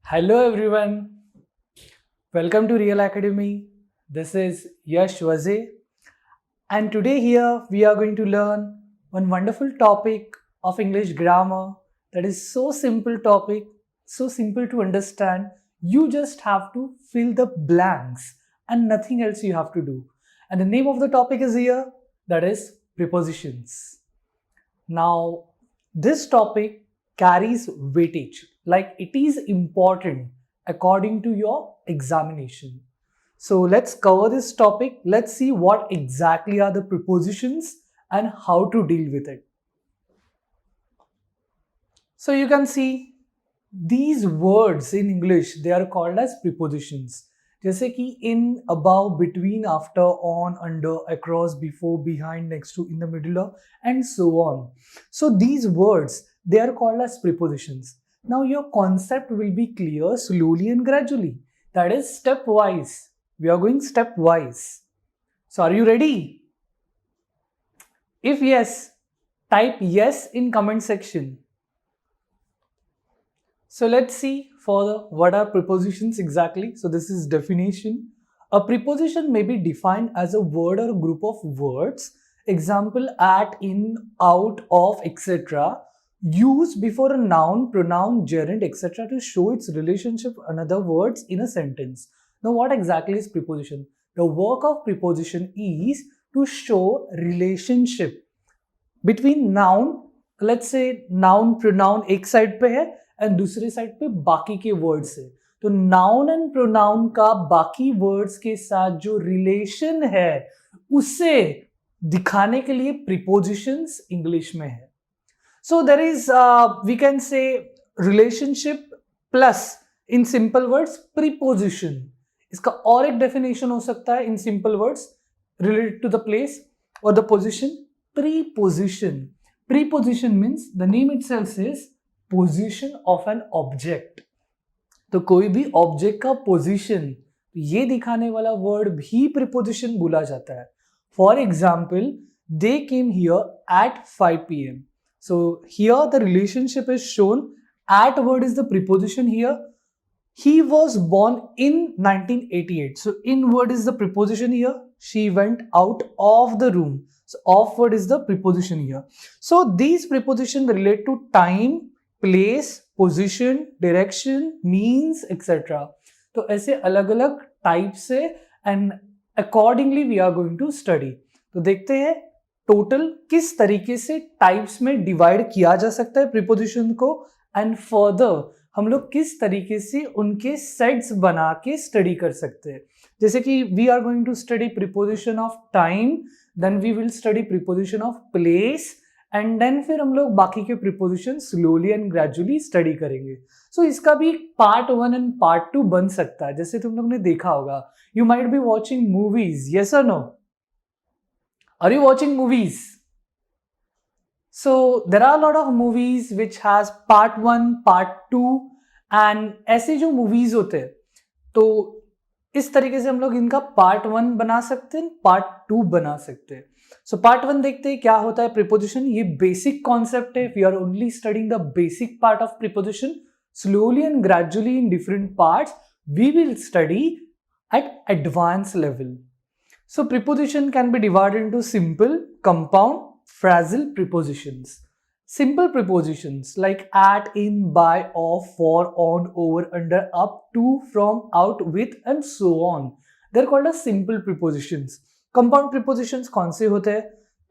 Hello everyone, welcome to Real Academy. This is Yash Waze, and today here we are going to learn one wonderful topic of English grammar that is so simple topic, so simple to understand. You just have to fill the blanks and nothing else you have to do. And the name of the topic is here, that is prepositions. Now, this topic carries weightage, like it is important according to your examination. So, let's cover this topic. Let's see what exactly are the prepositions and how to deal with it. So, you can see these words in English, they are called as prepositions. जैसे कि in, above, between, after, on, under, across, before, behind, next to, in the middle of, and so on. So these words, they are called as prepositions. Now your concept will be clear slowly and gradually. That is stepwise. We are going stepwise. So are you ready? If yes, type yes in comment section. So let's see what are prepositions exactly. So this is definition. A preposition may be defined as a word or a group of words, example at, in, out, of, etc. used before a noun, pronoun, gerund, etc. to show its relationship with another words in a sentence. Now what exactly is preposition? The work of preposition is to show relationship between noun, let's say noun pronoun एक side पे है and दूसरे side पे बाकी के words है. तो noun and pronoun का बाकी वर्ड्स के साथ जो रिलेशन है उसे दिखाने के लिए प्रीपोजिशंस इंग्लिश में है. So there is we can say relationship plus in simple words preposition. इसका और एक डेफिनेशन हो सकता है in simple words related to the place or the position. Preposition. Preposition means the name itself says position of an object. तो कोई भी object का पोजिशन ये दिखाने वाला वर्ड भी प्रीपोजिशन बोला जाता है. For example, they came here at 5 PM. So here the relationship is shown. At word is the preposition here. He was born in 1988. So in word is the preposition here. She went out of the room. So of word is the preposition here. So these prepositions relate to time, place, position, direction, means, etc. तो ऐसे अलग अलग type से and accordingly we are going to study. तो देखते हैं total किस तरीके से टाइप्स में डिवाइड किया जा सकता है प्रीपोजिशन को, एंड फर्दर हम लोग किस तरीके से उनके सेट्स बना के स्टडी कर सकते हैं. जैसे कि we are going to study preposition of time, then we will study preposition of place, and then फिर हम लोग बाकी के preposition slowly and gradually study करेंगे. सो इसका भी पार्ट 1 एंड पार्ट 2 बन सकता है. जैसे तुम लोग ने देखा होगा, you might be watching movies. Yes और no? Are you watching movies? So there are a lot of movies which has part 1, part 2, and ऐसे जो movies होते हैं तो इस तरीके से हम लोग इनका part 1 बना सकते हैं, part 2 बना सकते हैं. So part 1 देखते हैं क्या होता है preposition. ये basic concept है. We are only studying the basic part of preposition. Slowly and gradually in different parts we will study at advanced level. So preposition can be divided into simple, compound, phrasal prepositions. Simple prepositions like at, in, by, of, for, on, over, under, up, to, from, out, with, and so on. They're called as simple prepositions. Compound prepositions कौन से होते हैं?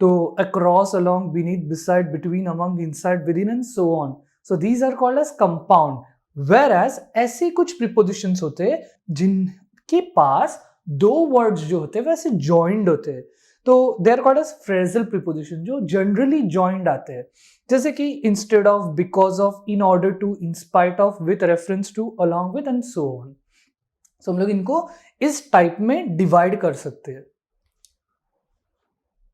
तो across, along, beneath, beside, between, among, inside, within, and so on. So these are called as compound. Whereas ऐसे कुछ prepositions होते हैं जिनके पास दो words जो होते हैं वैसे joined होते हैं. तो they are called as phrasal preposition जो जनरली जॉइंड आते हैं. जैसे कि instead of, because of, in order to, in spite of, with reference to, along with, and so on. So हम लोग इनको इस टाइप में डिवाइड कर सकते हैं.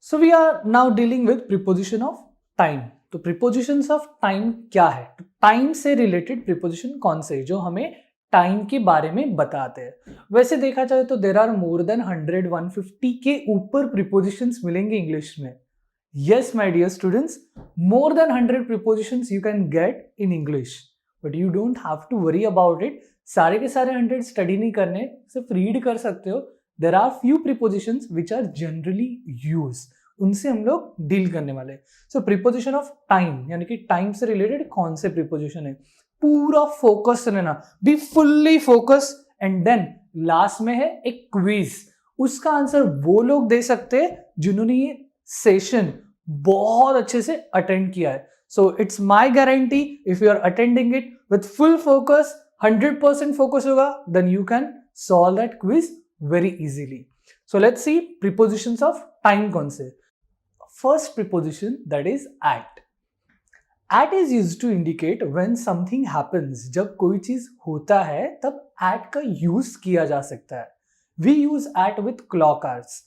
So we are now dealing with preposition of time. तो प्रीपोजिशंस ऑफ टाइम क्या है? टाइम से रिलेटेड प्रीपोजिशन कौन से जो हमें टाइम के बारे में बताते हैं. वैसे देखा जाए तो देर आर मोर देन 100-150 के ऊपर प्रीपोजिशंस मिलेंगे इंग्लिश में. Yes my dear students, more than 100 prepositions you can get in English. But you don't have to worry about it. सारे के सारे 100 स्टडी नहीं करने, सिर्फ रीड कर सकते हो. There are few prepositions which are generally use, उनसे हम लोग डील करने वाले. सो प्रीपोजिशन ऑफ टाइम, यानी कि टाइम से रिलेटेड कौन से प्रीपोजिशन है, पूरा फोकस रहना, be fully focus. And then last में है एक क्विज. उसका आंसर वो लोग दे सकते हैं जिन्होंने ये सेशन बहुत अच्छे से अटेंड किया है. So it's my guarantee, if you are attending it with full focus, 100% focus होगा, then you can solve that quiz very easily. So let's see prepositions of time कौन से. First preposition, that is at. At is used to indicate when something happens. जब कोई चीज होता है तब at का use किया जा सकता है. We use at with clock hours,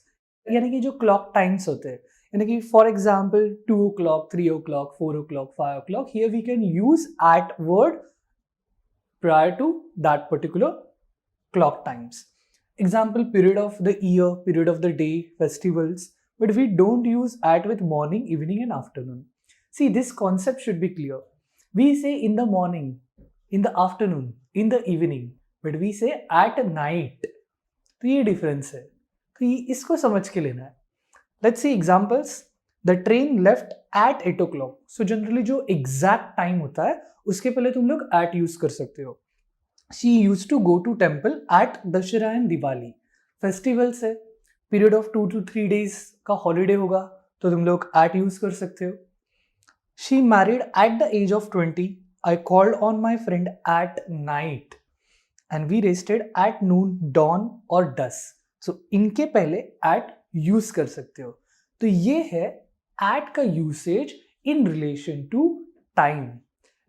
यानी कि जो clock times होते हैं, यानी कि for example 2 o'clock, 3 o'clock, 4 o'clock, 5 o'clock. Here we can use at word prior to that particular clock times. Example, period of the year, period of the day, festivals, but we don't use at with morning, evening and afternoon. See, this concept should be clear. We say in the morning, in the afternoon, in the evening, but we say at night. तो ये difference है, तो ये इसको समझ के लेना है. Let's see examples. The train left at 8 o'clock. So generally जो exact time होता है उसके पहले तुम लोग at use कर सकते हो. She used to go to temple at Dashera and Diwali. Festivals है, period of 2 to 3 days का holiday होगा तो तुम लोग at use कर सकते हो. She married at the age of 20. I called on my friend at night and we rested at noon, dawn और dusk. So इनके पहले at use कर सकते हो. तो ये है at का usage in relation to time.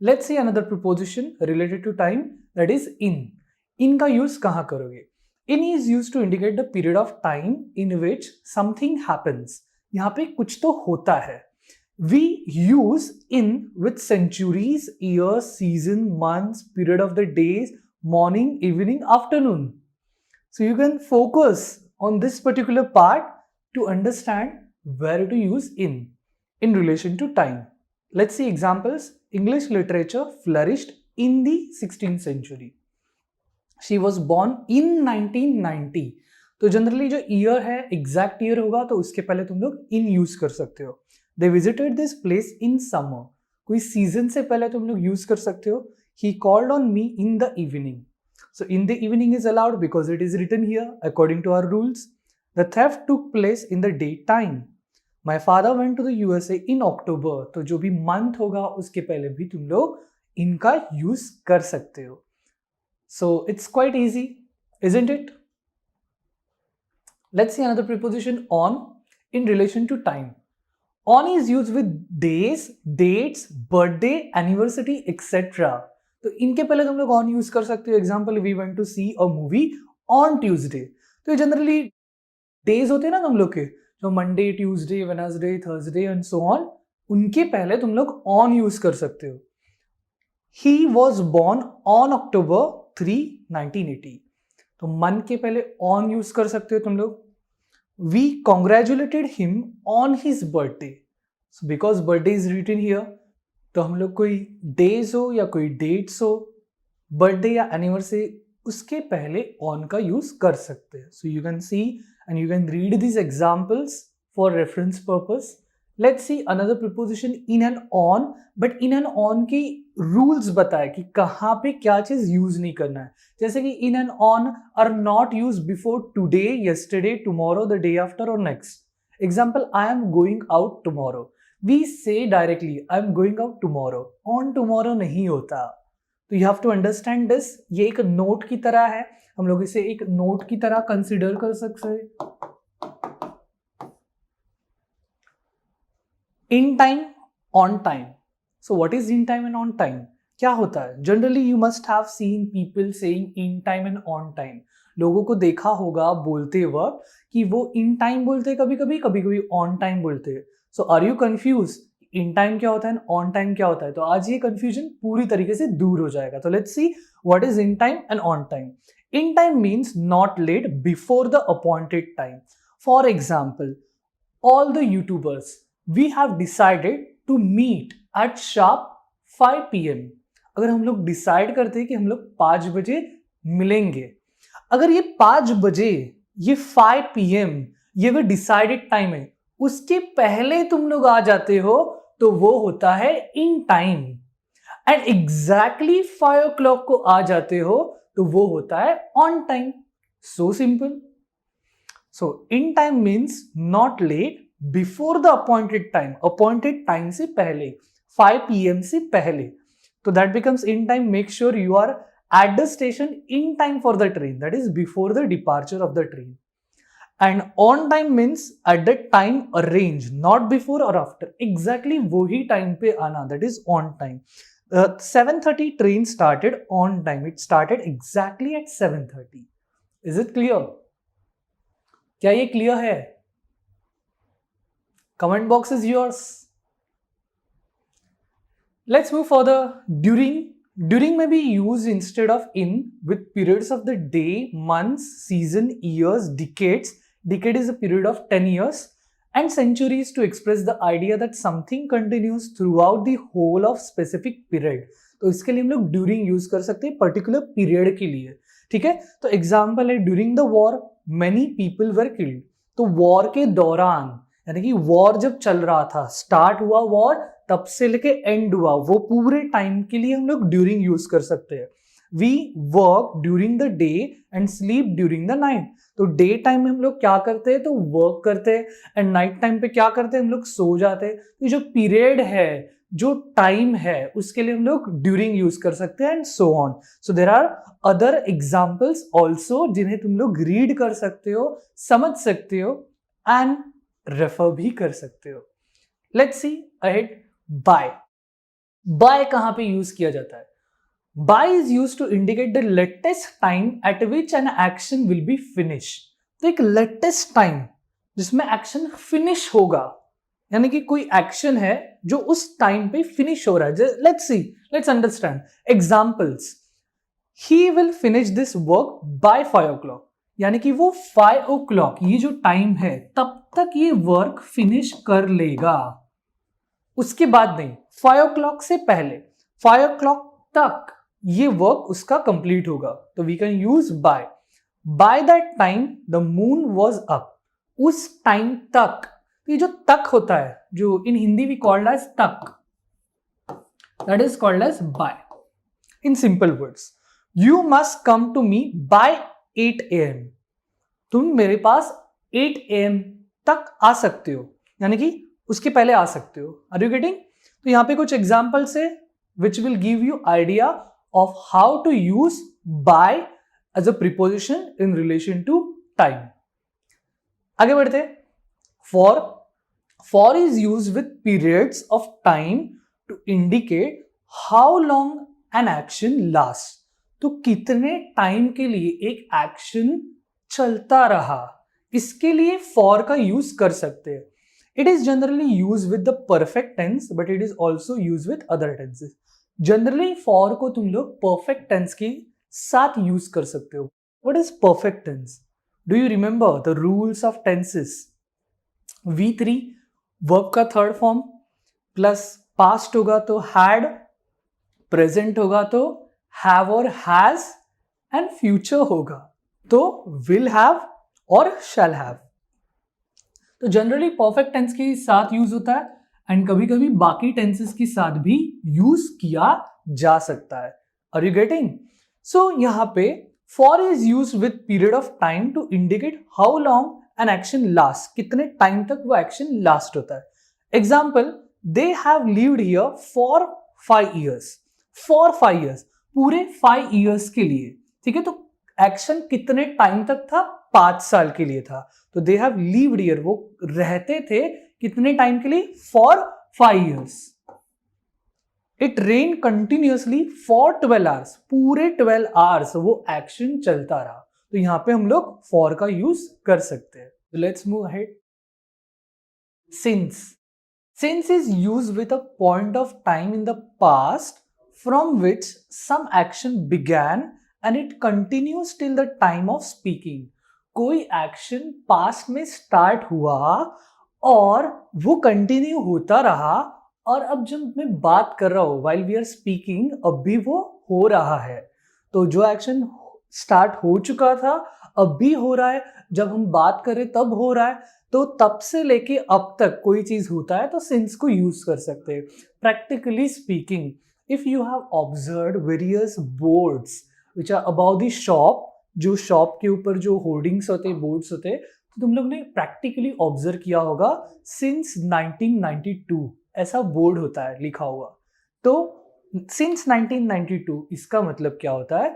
Let's see another preposition related to time, that is in. In का use कहाँ करोगे? In is used to indicate the period of time in which something happens. यहाँ पे कुछ तो होता है. We use in with centuries, years, season, months, period of the days, morning, evening, afternoon. So you can focus on this particular part to understand where to use in relation to time. Let's see examples. English literature flourished in the 16th century. She was born in 1990. तो generally जो year है exact year होगा तो उसके पहले तुम लोग in use कर सकते हो. They visited this place in summer. कोई सीजन से पहले तुम लोग यूज कर सकते हो. He called on me in the evening. So in the evening is allowed because it is written here according to our rules. The theft took place in the daytime. My father went to the USA in October. तो जो भी month होगा उसके पहले भी तुम लोग इनका यूज कर सकते हो. So it's quite easy, isn't it? Let's see another preposition on in relation to time. On is used with days, dates, birthday, anniversary, etc. तो इनके पहले तुम लोग on यूज कर सकते हो. Example, we went to see a movie on Tuesday. तो generally days होते हैं ना तुम लोग के, जो Monday, Tuesday, Wednesday, Thursday and so on, उनके पहले तुम लोग ऑन यूज कर सकते हो. He was born on October 3, 1980. तो मन के पहले ऑन यूज कर सकते हो तुम लोग. We congratulated him on his birthday. So because birthday is written here, तो हम लोग कोई डेज हो या कोई डेट्स हो, बर्थडे या एनिवर्सरी, उसके पहले ऑन का यूज कर सकते हैं. So you can C and you can read these examples for reference purpose. Let's see another preposition in and on, but in and on की रूल्स बताए कि कहाँ पे क्या चीज यूज नहीं करना है. जैसे कि in and on are not used before today, yesterday, tomorrow, the day after or next. Example, I am going out tomorrow. We say directly I am going out tomorrow. On tomorrow नहीं होता. तो you have to understand this. ये एक note की तरह है, हम लोग इसे एक नोट की तरह कंसिडर कर सकते हैं. In time, on time. So what is in time and on time? क्या होता है? Generally you must have seen people saying in time and on time. लोगों को देखा होगा बोलते वक्त कि वो in time बोलते हैं कभी कभी, कभी कभी on time बोलते हैं. So are you confused? In time क्या होता है and on time क्या होता है? तो आज ये confusion पूरी तरीके से दूर हो जाएगा. तो let's see what is in time and on time. In time means not late, before the appointed time. For example, all the YouTubers, we have decided to meet at sharp 5 p.m. अगर हम लोग decide करते हैं कि हम लोग 5 बजे मिलेंगे, अगर ये 5 बजे, ये 5 PM, ये वो डिसाइडेड टाइम है, उसके पहले तुम लोग आ जाते हो तो वो होता है इन टाइम। एंड एग्जैक्टली 5 o'clock को आ जाते हो तो वो होता है on time. So simple. So in time means not late, before the appointed time से पहले, 5 PM से पहले। तो that becomes in time, make sure you are at the station in time for the train, that is before the departure of the train. And on time means at the time arranged, not before or after, exactly wohi time pe aana, that is on time. 7:30 train started on time, it started exactly at 7:30. Is it clear? क्या ये clear है? Comment box is yours. Let's move further. During may be used instead of in with periods of the day, months, season, years, decades. Decade is a period of 10 years and centuries to express the idea that something continues throughout the whole of specific period. तो इसके लिए हम लोग during use कर सकते हैं particular period के लिए, ठीक है। तो एग्जाम्पल है during the war many people were killed. तो वॉर के दौरान, यानी कि वॉर जब चल रहा था, स्टार्ट हुआ वॉर, तब से लेके एंड हुआ, वो पूरे टाइम के लिए हम लोग ड्यूरिंग यूज कर सकते हैं। We work during the day and sleep during the night. तो डे टाइम में हम लोग क्या करते हैं, तो वर्क करते हैं, एंड नाइट टाइम पे क्या करते हैं, हम लोग सो जाते हैं। तो जो पीरियड है, जो टाइम है, उसके लिए हम लोग ड्यूरिंग यूज कर सकते हैं, and so on. So there are other examples also जिन्हें तुम लोग रीड कर सकते हो, समझ सकते हो एंड रेफर भी कर सकते हो। Let's see ahead. By. By कहां पे यूज किया जाता है? By is use to indicate the latest time at which an action will be finish. तो एक लेटेस्ट टाइम जिसमें एक्शन फिनिश होगा, यानी कि कोई एक्शन है जो उस टाइम पे फिनिश हो रहा है। Let's see, let's understand examples. He will finish this work by 5 o'clock, यानी कि वो 5 o'clock, ये जो टाइम है, तब तक ये वर्क फिनिश कर लेगा। उसके बाद नहीं, 5 o'clock से पहले, 5 o'clock तक ये वर्क उसका कंप्लीट होगा। तो we can use by. By that time the moon was up. उस टाइम तक, ये जो तक होता है, जो in Hindi we called as तक, that is called as by. In simple words, you must come to me by 8 AM। तुम मेरे पास 8 AM तक आ सकते हो, यानी कि उसके पहले आ सकते हो। Are you getting? तो यहां पे कुछ एग्जांपल्स है which will give you idea of how to use by as a preposition in relation to time. आगे बढ़ते। For is use with periods of time to indicate how long an action last. तो कितने time के लिए एक action चलता रहा, इसके लिए फॉर का यूज कर सकते हैं। It is generally used with the perfect tense, but it is also used with other tenses. Generally, for को तुम लोग perfect tense के साथ use कर सकते हो। What is perfect tense? Do you remember the rules of tenses? V3 verb का third form, plus past होगा तो had, present होगा तो have और has, and future होगा तो will have और shall have। तो जनरली परफेक्ट टेंस के साथ यूज होता है, एंड कभी कभी बाकी टेंसेस के साथ भी यूज किया जा सकता है। Are you getting? सो यहां पे for is use with period of time to indicate how long an action last, कितने टाइम तक वो एक्शन लास्ट होता है। Example, they have lived here for 5 years। For 5 years, पूरे 5 years के लिए, ठीक है। तो एक्शन कितने टाइम तक था? 5 साल के लिए था। तो दे हैव लिव्ड हियर, वो रहते थे कितने टाइम के लिए? For 5 years। It rain continuously for 12 hours, पूरे 12 hours वो एक्शन चलता रहा। तो यहां पे हम लोग फॉर का यूज कर सकते हैं। Let's move ahead. Since is use with a point of time in the past from which some action began and it continues till the time of speaking. कोई एक्शन पास्ट में start हुआ और वो continue होता रहा और अब जब मैं बात कर रहा हूँ वाइल वी आर स्पीकिंग, अब भी वो हो रहा है। तो जो एक्शन स्टार्ट हो चुका था अब भी हो रहा है, जब हम बात करें तब हो रहा है, तो तब से लेके अब तक कोई चीज होता है तो सिंस को यूज कर सकते हैं। Practically speaking, if you have observed various boards which are about the shop, जो शॉप के ऊपर जो होर्डिंग्स होते हैं, बोर्ड्स होते हैं, तो तुम लोग ने प्रैक्टिकली ऑब्जर्व किया होगा सिंस 1992 ऐसा बोर्ड होता है लिखा हुआ। तो सिंस 1992 इसका मतलब क्या होता है?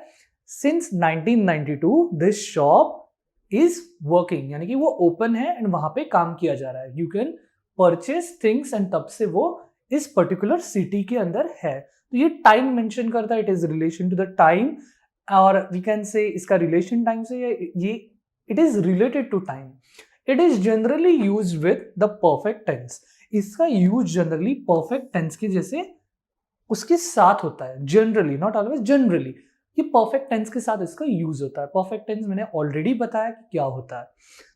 Since 1992 this shop is working, यानी कि वो ओपन है एंड वहां पे काम किया जा रहा है। You can purchase things and तब से वो इस पर्टिकुलर सिटी के अंदर है। तो ये टाइम मेंशन करता है, it is relation to the time, और वी कैन से इसका रिलेशन टाइम से ये it is related to time. It is generally use with the perfect tense. इसका यूज जनरली परफेक्ट टेंस के जैसे उसके साथ होता है, जनरली, नॉट ऑलवेज, जनरली ये परफेक्ट टेंस के साथ इसका यूज होता है। परफेक्ट टेंस मैंने ऑलरेडी बताया कि क्या होता है।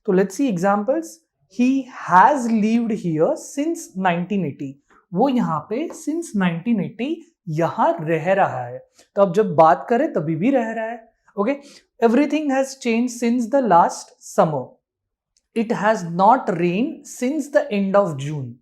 तो let's see examples. He has lived here since 1980, वो यहाँ पे सिंस 1980 यहाँ रह रहा है। तो अब जब बात करें तभी भी रह रहा है। Okay, everything has change since the last summer, it has not rain since the end of June,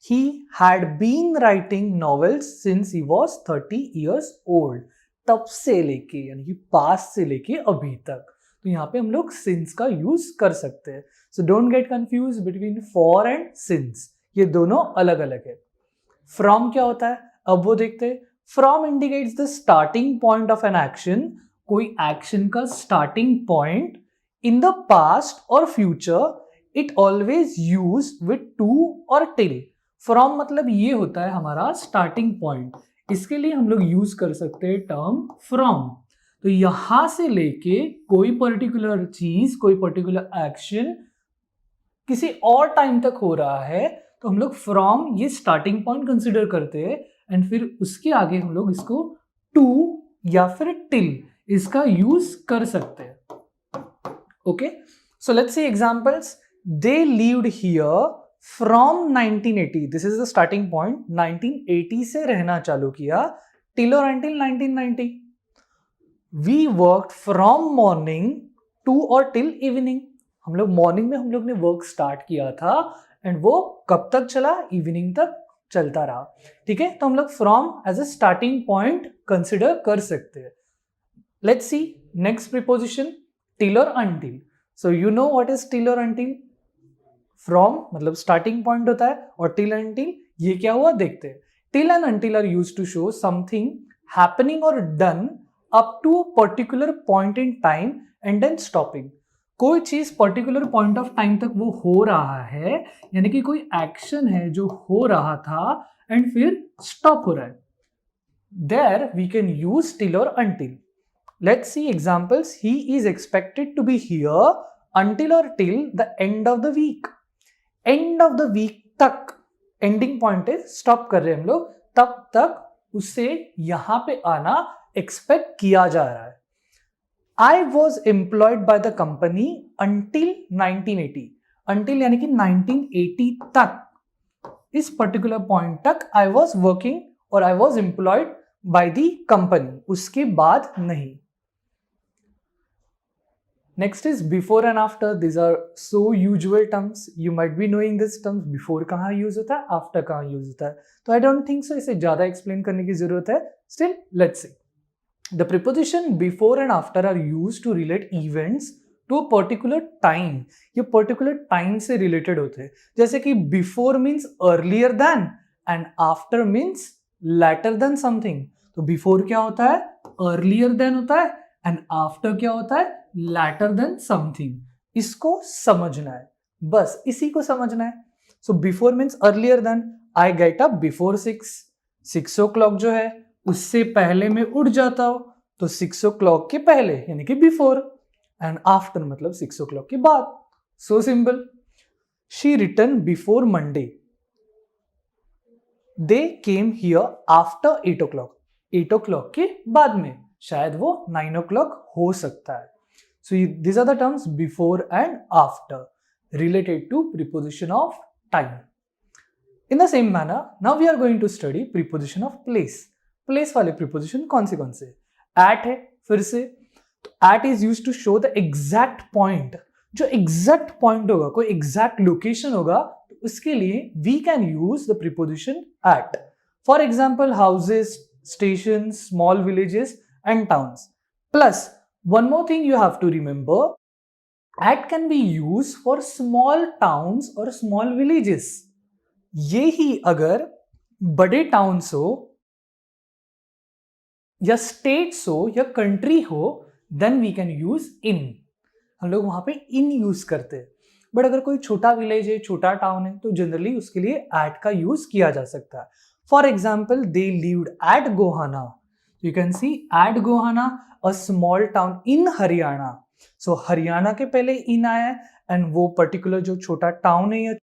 he had been writing novels since he was 30 years old, तब से लेके यानी कि पास्ट से लेके अभी तक। तो यहाँ पे हम लोग सिंस का यूज कर सकते हैं। So don't get confuse between for and since, ये दोनों अलग अलग है। फ्रॉम क्या होता है अब वो देखते हैं। From indicates the starting point of an action, कोई एक्शन का starting point in the past or future, it always use with to और टिल। फ्रॉम मतलब ये होता है हमारा स्टार्टिंग पॉइंट, इसके लिए हम लोग यूज कर सकते हैं टर्म फ्रॉम। तो यहां से लेके कोई पर्टिकुलर चीज, कोई पर्टिकुलर एक्शन किसी और टाइम तक हो रहा है तो हम लोग फ्रॉम ये स्टार्टिंग पॉइंट कंसिडर करते हैं, एंड फिर उसके आगे हम लोग इसको टू या फिर टिल इसका यूज कर सकते हैं। Okay, so let's see examples. They lived here from 1980, this is the starting point, 1980 से रहना चालू किया टिल और until 1990। We worked from morning to और टिल इवनिंग, हम लोग मॉर्निंग में हम लोग ने वर्क स्टार्ट किया था एंड वो कब तक चला? इवनिंग तक चलता रहा। ठीक है, तो हम लोग from as a starting point consider कर सकते हैं। Let's see next preposition, till और until. So you know what is till और अंटिल? फ्रॉम मतलब स्टार्टिंग पॉइंट होता है और टिल अंटिल ये क्या हुआ देखते हैं। Till and until are used to show something happening or done up to a particular point in time and then stopping. कोई चीज पर्टिकुलर पॉइंट ऑफ टाइम तक वो हो रहा है, यानी कि कोई एक्शन है जो हो रहा था एंड फिर स्टॉप हो रहा है। There we can use till और until. Let's see examples. He is expected to be here until or till the end of the week, end of the week तक, एंडिंग पॉइंट है, stop कर रहे हैं हम लोग, तब तक उससे यहां पे आना एक्सपेक्ट किया जा रहा है। I was employed by the company until 1980, until यानी कि 1980 तक, इस पर्टिकुलर पॉइंट तक आई वॉज वर्किंग और I was employed by the company, उसके बाद नहीं। Next is before and after. These are so usual terms. You might be knowing these terms. Before कहाँ use होता है, after कहाँ use होता है. तो I don't think so इसे ज़्यादा explain करने की ज़रूरत है. Still, let's see. The preposition before and after are used to relate events to a particular time. ये particular time से related होते हैं. जैसे कि before means earlier than and after means later than something. तो before क्या होता है? Earlier than होता है and after क्या होता है? Later than something. इसको समझना है, बस इसी को समझना है। So before means earlier than. I get up before 6. 6 o'clock जो है उससे पहले मैं उठ जाता हूं, तो 6 o'clock के पहले यानी कि before, and after मतलब 6 o'clock के बाद। So simple. She returned before Monday. They came here after 8 o'clock. 8 o'clock के बाद में, शायद वो 9 o'clock हो सकता है। So these are the terms before and after related to preposition of time. In the same manner, now we are going to study preposition of place. Place वाले preposition कौन से? At है, फिर से at is used to show the exact point. जो exact point होगा, कोई exact location होगा, तो उसके लिए we can use the preposition at. For example, houses, stations, small villages and towns. Plus, one more thing you have to remember, at can be used for small towns or small villages. ये ही अगर बड़े towns हो या states हो या country हो, then we can use in. हम लोग वहां पे इन यूज करते हैं. बट अगर कोई छोटा विलेज है, छोटा टाउन है, तो जनरली उसके लिए एट का यूज किया जा सकता है. For example, they lived at Gohana. You can see at Gohana, a small town in Haryana. So Haryana के पहले इन आया है, एंड वो पर्टिकुलर जो छोटा टाउन है या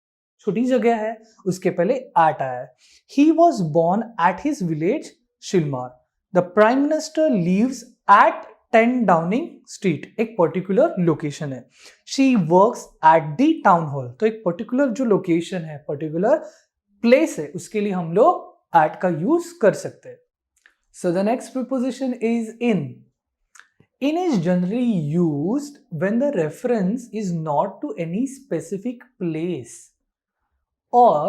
छोटी जगह है उसके पहले एट आया है. He was born at his village Shilmar. The prime minister lives at 10 Downing Street. एक पर्टिकुलर लोकेशन है. She works at the town hall. तो एक पर्टिकुलर जो लोकेशन है, पर्टिकुलर प्लेस है, उसके लिए हम लोग एट का यूज कर सकते हैं. So the next preposition is in. In is generally used when the reference is not to any specific place or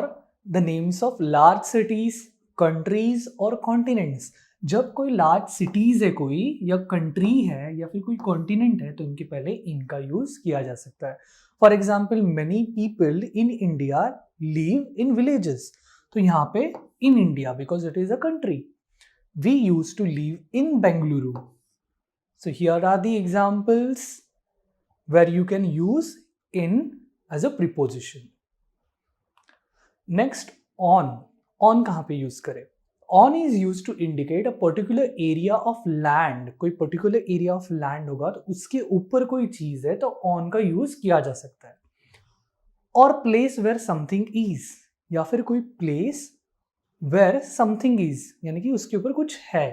the names of large cities, countries or continents. जब कोई लार्ज सिटीज है कोई, या country है, या फिर कोई continent है, तो इनके पहले इनका यूज किया जा सकता है. For example, many people in India live in villages. तो यहाँ पे in India, because it is a country. We use to live in Bengaluru. So here are the examples where you can use in as a preposition. Next, on. On कहाँ पे use करें? On is used to indicate a particular area of land. कोई particular area of land होगा तो उसके ऊपर कोई चीज है तो on का use किया जा सकता है. और place where something is, या फिर कोई place where something is, यानी कि उसके ऊपर कुछ है.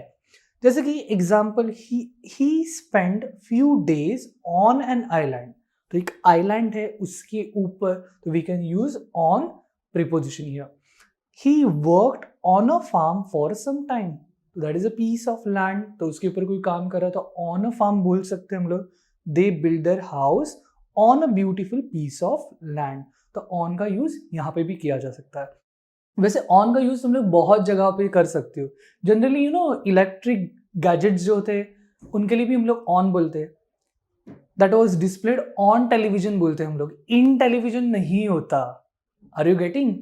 जैसे कि example, he spend few days on an island. तो एक आइलैंड है, उसके ऊपर, तो we can use on preposition here. He worked on a farm for some time. तो that is a piece of land, तो उसके ऊपर कोई काम कर रहा है, तो ऑन अ फार्म बोल सकते हैं हम लोग. They build their house on a beautiful piece of land. तो ऑन का यूज यहाँ पे भी किया जा सकता है. वैसे ऑन का यूज तुम लोग बहुत जगह पे कर सकते हो. जनरली इलेक्ट्रिक गैजेट्स जो होते हैं उनके लिए भी हम लोग ऑन बोलते हैं. That was displayed on television बोलते हैं हम लोग. इन टेलीविजन नहीं होता. Are you getting?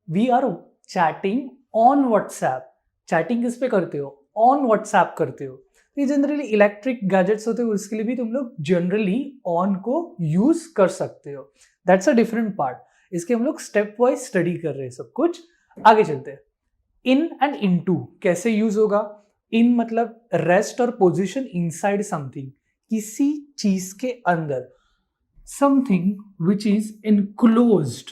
We are chatting on WhatsApp. Chatting किस पे करते हो? ऑन व्हाट्सएप करते हो. ये जनरली इलेक्ट्रिक गैजेट्स होते हैं, उसके लिए भी तुम लोग जनरली ऑन को यूज कर सकते हो. That's a different part. इसके हम लोग स्टेप वाइज स्टडी कर रहे हैं सब कुछ. आगे चलते हैं. इन एंड इनटू कैसे यूज होगा? इन मतलब रेस्ट और पोजीशन इनसाइड समथिंग, किसी चीज के अंदर. समथिंग विच इज इनक्लोज्ड,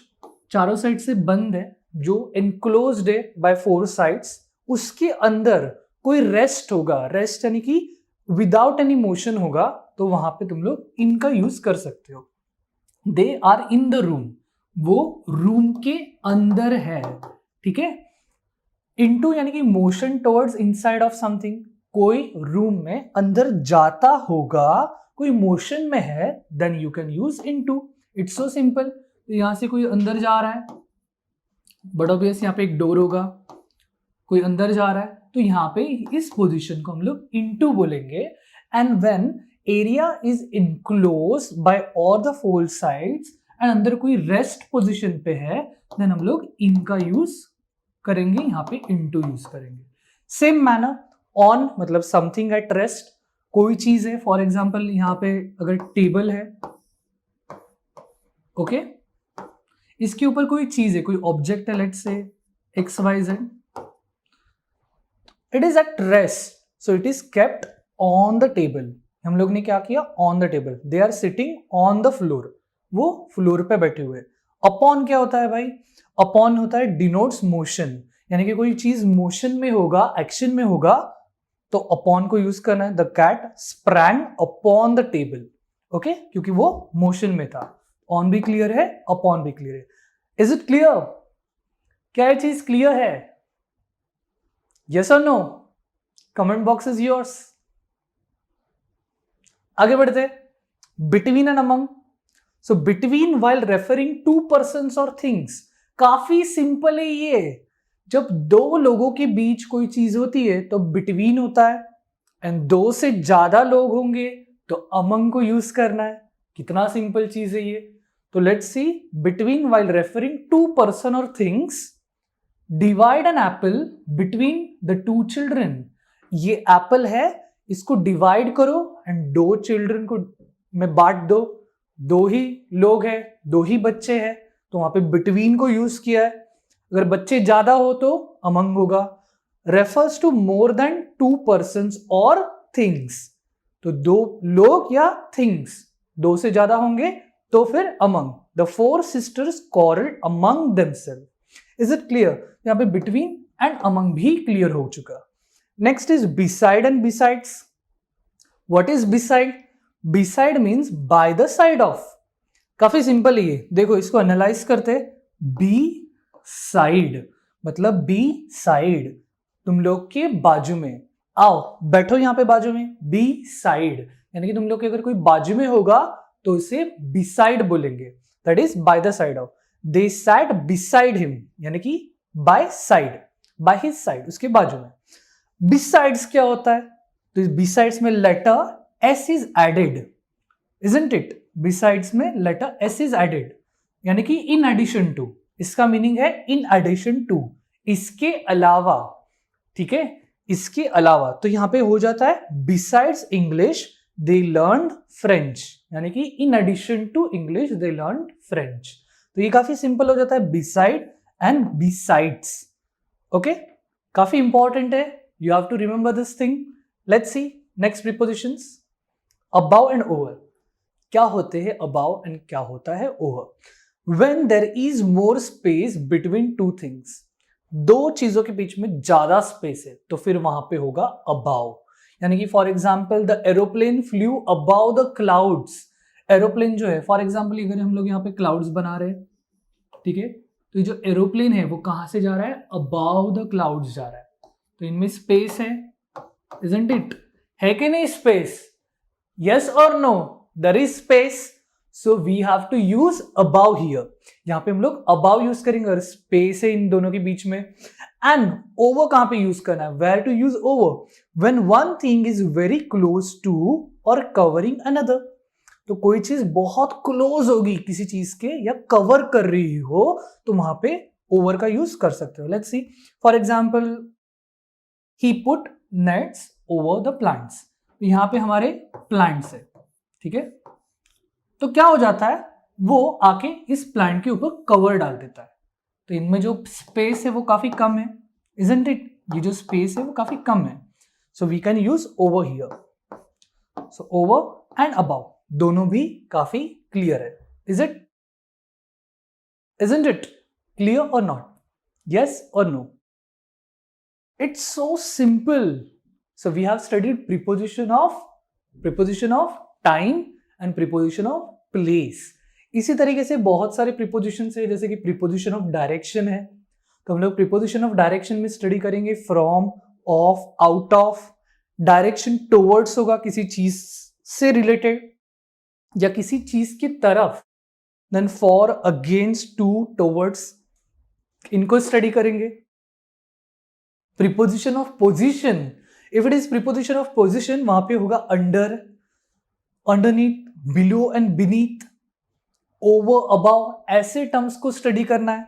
चारों साइड से बंद है, जो इनक्लोज्ड है बाय 4 साइड्स, उसके अंदर कोई रेस्ट होगा. रेस्ट यानी कि विदाउट एनी मोशन होगा, तो वहां पे तुम लोग इनका यूज कर सकते हो. They are in the room. वो रूम के अंदर है. ठीक है. इनटू यानी कि motion towards inside of something. कोई रूम में अंदर जाता होगा, कोई मोशन में है, then you can use into. It's so simple. यहां से कोई अंदर जा रहा है, बट ऑब्वियस यहाँ पे एक डोर होगा, कोई अंदर जा रहा है, तो यहाँ पे इस पोजीशन को हम लोग इनटू बोलेंगे. And when area is enclose by all the 4 sides and अंदर कोई रेस्ट पोजीशन पे है, देन हम लोग इनका यूज करेंगे, यहाँ पे इनटू यूज करेंगे. सेम मैनर, ऑन मतलब समथिंग एट रेस्ट, कोई चीज है. फॉर एग्जाम्पल यहाँ पे अगर टेबल है, ओके, इसके ऊपर कोई चीज है, कोई ऑब्जेक्ट है, let's say XYZ. It is at rest, so it is kept on the table. हम लोग ने क्या किया? On the table. They are sitting on the floor. वो फ्लोर पे बैठे हुए. अपॉन क्या होता है भाई? अपॉन होता है डिनोट्स मोशन, यानी कि कोई चीज मोशन में होगा, एक्शन में होगा, तो अपॉन को यूज करना है. The cat sprang upon the table. Okay, क्योंकि वो मोशन में था. ऑन भी क्लियर है, अपॉन भी क्लियर है. Is it clear? क्या ये चीज क्लियर है? यस और no? Comment box is yours. आगे बढ़ते. Between and among. So between while referring to persons और थिंग्स, काफी सिंपल है ये. जब दो लोगों के बीच कोई चीज होती है तो बिटवीन होता है, एंड दो से ज्यादा लोग होंगे तो अमंग को यूज करना है. कितना सिंपल चीज है ये. तो let's see. Between while referring to person or things, divide an apple between the two children. ये एप्पल है, इसको डिवाइड करो एंड दो चिल्ड्रन को में बांट दो. दो ही लोग हैं, दो ही बच्चे हैं, तो वहां पे बिटवीन को यूज किया है. अगर बच्चे ज्यादा हो तो अमंग होगा. Refers to more than two persons और थिंग्स, तो दो लोग या थिंग्स, दो से ज्यादा होंगे तो फिर among. The four sisters quarrelled among themselves. Is it clear? यहां पे बिटवीन एंड अमंग भी क्लियर हो चुका. Next is beside and besides. What is beside? Beside means by the side of. काफी सिंपल है ये. देखो इसको एनालाइज करते. बी साइड मतलब बी साइड, तुम लोग के बाजू में. आओ बैठो यहां पे बाजू में. बी साइड यानी कि तुम लोग के अगर कोई बाजू में होगा तो इसे बिसाइड बोलेंगे. That is by the side of. They sat beside him यानी कि by side, by his side, उसके बाजू में. बिसाइड्स क्या होता है? तो बिसाइड्स में letter S is added, isn't it? Besides में लेटर एस इज एडेड यानी कि इन एडिशन टू. इसका मीनिंग है इन एडिशन टू, इसके अलावा. ठीक है, इसके अलावा. तो यहां पे हो जाता है besides English they learn French, यानी कि in addition to English they learn French. तो ये काफी सिंपल हो जाता है, बिसाइड एंड बिसाइड्स. ओके, काफी इंपॉर्टेंट है. You have to remember this thing. Let's see next prepositions. Above and over. क्या होते हैं अबाउ एंड क्या होता है over? When there is more space between two things, दो चीजों के बीच में ज्यादा स्पेस है तो फिर वहां पे होगा above. यानी कि for example the aeroplane flu above the clouds. Aeroplane जो है, फॉर एग्जाम्पल अगर हम लोग यहाँ पे क्लाउड्स बना रहे हैं, ठीक है, तो ये जो एरोप्लेन है वो कहां से जा रहा है? above द क्लाउड्स जा रहा है. तो इनमें स्पेस है, isn't it? है कि नहीं space? yes or no? there is space. So we have to use above here. यहां पे हम लोग above यूज करेंगे और स्पेस है इन दोनों के बीच में. एंड over कहां पे यूज करना है? where to use over? when one thing is very close to or covering another. तो कोई चीज बहुत क्लोज होगी किसी चीज के या कवर कर रही हो तो वहां पे over का यूज कर सकते हो. Let's C. For example he put nets over the plants. यहां पे हमारे प्लांट्स है, ठीक है, तो क्या हो जाता है? वो आके इस प्लांट के ऊपर कवर डाल देता है. तो इनमें जो स्पेस है वो काफी कम है, isn't it? ये जो स्पेस है वो काफी कम है. So we can use over here. So over and above दोनों भी काफी क्लियर है. Is it? isn't it clear or not? yes or no? It's so simple. So we have studied preposition of time and preposition of place. इसी तरीके से बहुत सारे preposition है, जैसे कि प्रीपोजिशन ऑफ डायरेक्शन है. तो हम लोग प्रीपोजिशन ऑफ डायरेक्शन में स्टडी करेंगे from, of, out of. Direction towards होगा किसी चीज से रिलेटेड या किसी चीज की तरफ. Then for, against, to, towards, इनको स्टडी करेंगे. Preposition of position. If it is preposition of position वहां पे होगा under, underneath, below and beneath, over, above, ऐसे टर्म्स को स्टडी करना है.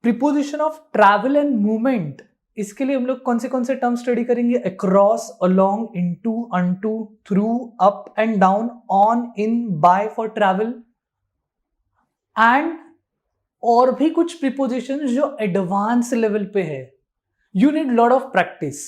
Preposition of travel and movement, इसके लिए हम लोग कौन से टर्म स्टडी करेंगे? Across, along, into, unto, through, up and down, on, in, by for travel. And और भी कुछ प्रीपोजिशन जो एडवांस लेवल पे है. You need lot of practice.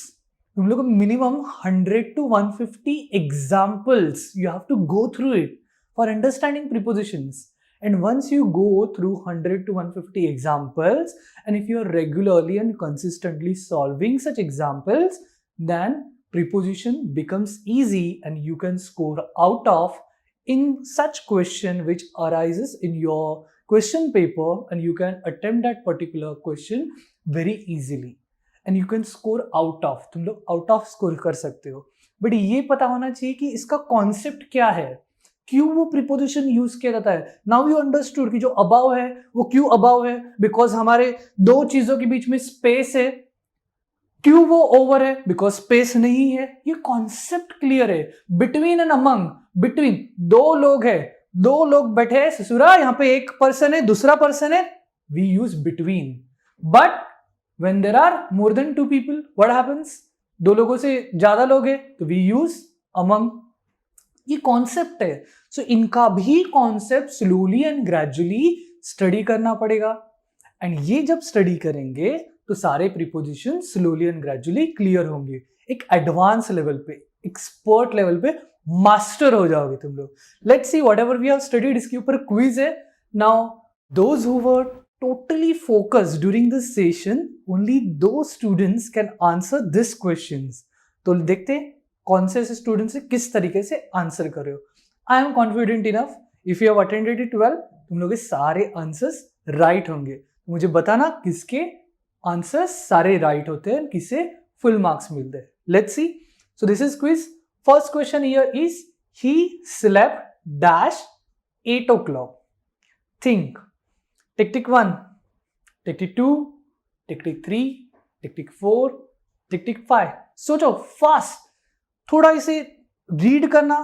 तुम लोग minimum 100 to 150 examples you have to go through it for understanding prepositions. And once you go through 100 to 150 examples, and if you are regularly and consistently solving such examples, then preposition becomes easy and you can score out of in such question which arises in your question paper and you can attempt that particular question very easily and you can score out of, तुम लोग out of score कर सकते हो. But ये पता होना चाहिए कि इसका कॉन्सेप्ट क्या है, क्यों वो प्रीपोजिशन यूज किया जाता है. नाउ यू अंडरस्टूड कि जो अबाव है वो क्यों अबाव है, बिकॉज हमारे दो चीजों के बीच में स्पेस है. क्यों वो ओवर है, बिकॉज स्पेस नहीं है. ये कॉन्सेप्ट क्लियर है. बिटवीन एंड अमंग, बिटवीन दो लोग है, दो लोग बैठे हैं ससुरा, यहाँ पे एक पर्सन है दूसरा पर्सन है, we use between. But when there are more than two people what happens, दो लोगों से ज्यादा लोग हैं तो वी यूज अमंग. ये कॉन्सेप्ट है. सो इनका भी concept slowly and gradually study करना पड़ेगा. एंड ये जब स्टडी करेंगे तो सारे preposition slowly and gradually clear होंगे. एक एडवांस लेवल पे, एक्सपर्ट लेवल पे मास्टर हो जाओगे तुम लोग. Let's see whatever we have studied, इसके ऊपर क्विज है. Now those who were totally focused during this session, only those students can answer this questions. तो देखते हैं कौन से स्टूडेंट्स से किस तरीके से आंसर कर रहे हो. I am confident enough, if you have attended it well, तुम लोग के सारे आंसर्स राइट होंगे. मुझे बताना किसके आंसर्स सारे राइट होते हैं, किसे फुल मार्क्स मिलते हैं. Let's see. So this is quiz. First question here is he slept dash 8 o'clock. Think. Tick tick 1, tick tick 2, tick tick 3, tick tick 4, tick tick 5. सोचो फास्ट, थोड़ा इसे रीड करना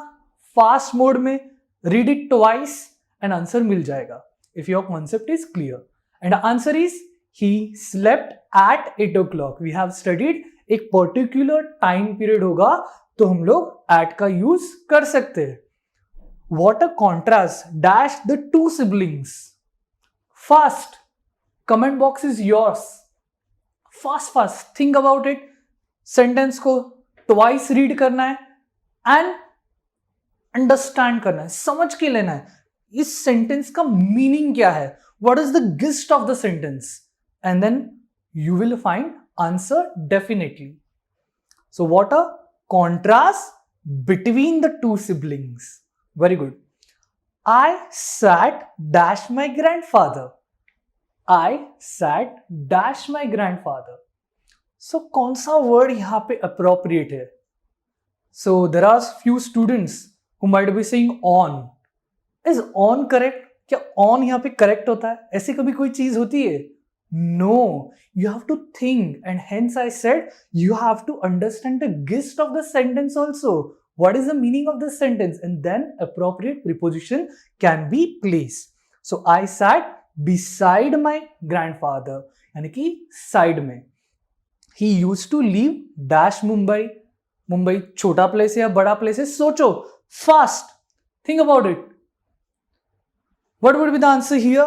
फास्ट मोड में, read it twice and answer मिल जाएगा if your concept is clear. And answer is he slept at 8 o'clock. We have studied एक particular time period होगा तो हम लोग at का यूज कर सकते हैं. What a contrast dash the two siblings. Fast. Comment box is yours. Fast. Think about it. Sentence को twice read करना है and understand करना है, समझ के लेना है इस सेंटेंस का मीनिंग क्या है. What is the gist of the sentence? And then you will find answer definitely. So what a contrast between the two siblings. Very good. I sat dash my grandfather. I sat dash my grandfather. So कौन सा word यहाँ पे appropriate है? So there are few students who might be saying on. Is on correct? क्या on यहाँ पे correct होता है? ऐसी कभी कोई चीज होती है? No. You have to think, and hence I said you have to understand the gist of the sentence also. What is the meaning of this sentence? And then appropriate preposition can be placed. So I sat beside my grandfather. यानी कि side में. He used to live dash Mumbai. Mumbai छोटा place है या बड़ा place है? सोचो fast. Think about it. What would be the answer here?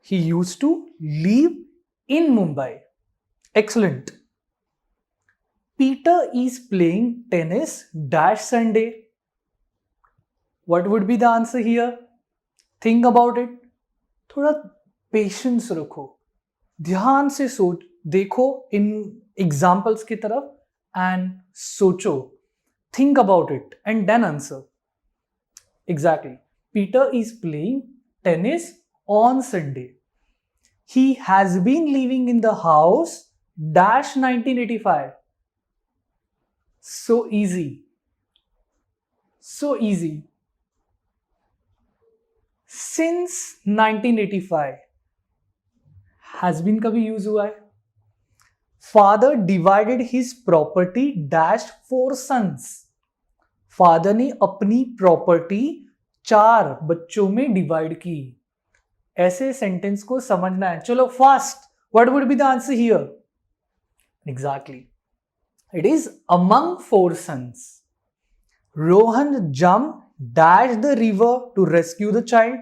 He used to live in Mumbai. Excellent. Peter is playing tennis dash Sunday. What would be the answer here? Think about it. थोड़ा patience रखो, ध्यान से सोच, देखो इन examples की तरफ and सोचो. Think about it and then answer. Exactly. Peter is playing tennis on Sunday. He has been living in the house dash 1985. So easy. So easy. Since 1985. Has been कभी use हुआ है? Father divided his property dash 4 sons. Father ने अपनी property 4 बच्चों में divide की. ऐसे sentence को समझना है. चलो fast. What would be the answer here? Exactly. It is among 4 sons. Rohan jumped dash the river to rescue the child.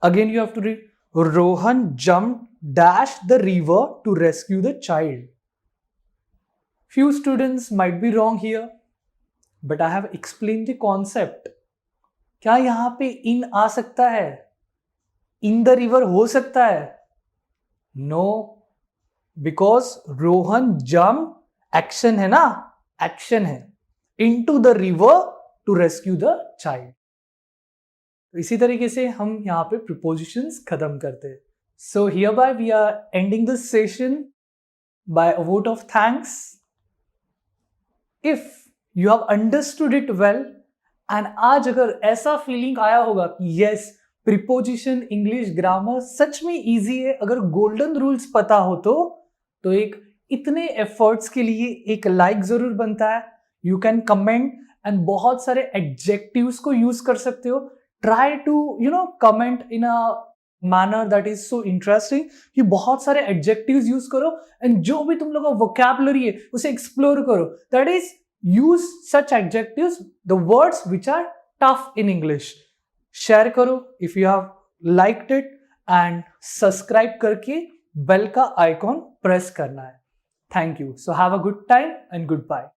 Again you have to read. Rohan jumped dash the river to rescue the child. Few students might be wrong here, but I have explained the concept. क्या यहाँ पे in आ सकता है? In the river हो सकता है? No, because Rohan jumped, action है ना, एक्शन है, into the river to rescue the child. तो इसी तरीके से हम यहाँ पे प्रिपोजिशंस खत्म करते हैं. So hereby we are ending this session by a vote of thanks. If you have understood it well and आज अगर ऐसा फीलिंग आया होगा कि yes प्रिपोजिशन इंग्लिश ग्रामर सच में इजी है, अगर गोल्डन रूल्स पता हो तो एक इतने एफर्ट्स के लिए एक लाइक जरूर बनता है. यू कैन कमेंट एंड बहुत सारे एडजेक्टिव्स को यूज कर सकते हो. Try to comment in a manner that is so interesting कि बहुत सारे एडजेक्टिव्स यूज करो एंड जो भी तुम लोग का वोकैबुलरी है उसे एक्सप्लोर करो. That is use such adjectives, the words which are tough in English. Share करो if you have liked it and subscribe करके बेल का आइकॉन प्रेस करना है. Thank you. So have a good time and good bye.